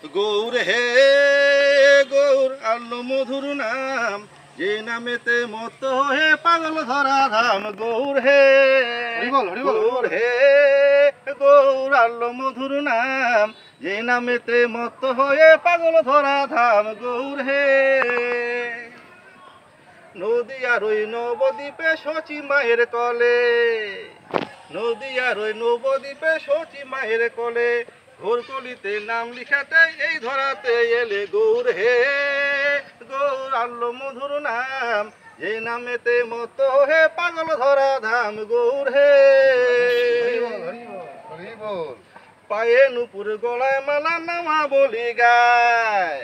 গৌর হে গৌর আল্লো মধুর নাম, যে নামেতে মত হে পাগল ধরা ধাম। গৌর হে গৌর হে গৌর আল্লো মধুর নাম, যে নামেতে মত হয়ে পাগল ধরা ধাম। গৌর হে নদী আর ওই নবদ্বীপে শচী মায়ের কলে, নদী আর ওই নবদ্বীপে শচী মায়ের কলে, ঘোর কলিতে নাম লিখাতে এই ধরাতে এলে। গৌর হে গৌর আল্লো মধুর নাম, যে নামেতে মত হে পাগল ধরা ধাম। গৌর হে পায়ে নুপুর গলায় মালা নামা বলি গায়,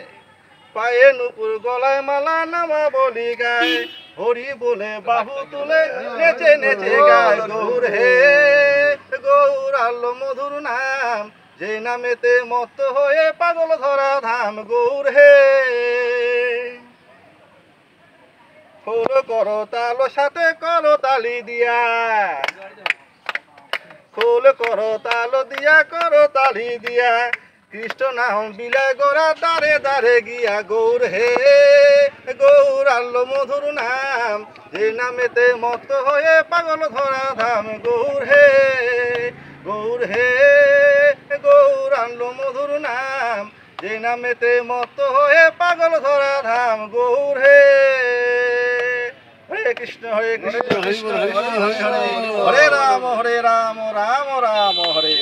পায়ে নুপুর গলায় মালা নামা বলি গায়, হরি বলে বাহু তুলে নেচে নেচে গায়। গৌর হে গৌর আল্লো মধুর নাম, যে নামেতে মত হয়ে পাগল ধরা ধাম। গৌর হে খোল করো তাল সাথে করো তালি দিয়া, খোল করো তাল দিয়া করো তালি দিয়া, কৃষ্ণ নাম বিলায় গোরা দারে দারে গিয়া। গৌর হে গৌর আল্লো মধুর নাম, যে নামেতে মত হয়ে পাগল ধরা ধাম। গৌর হে গৌর হে গৌর আল্লো মধুর নাম, যে নামেতে মত হয়ে পাগল ধরা ধাম। গৌর হে হরে কৃষ্ণ হরে কৃষ্ণ কৃষ্ণ হরে হরে, হরে রাম রাম রাম হরে।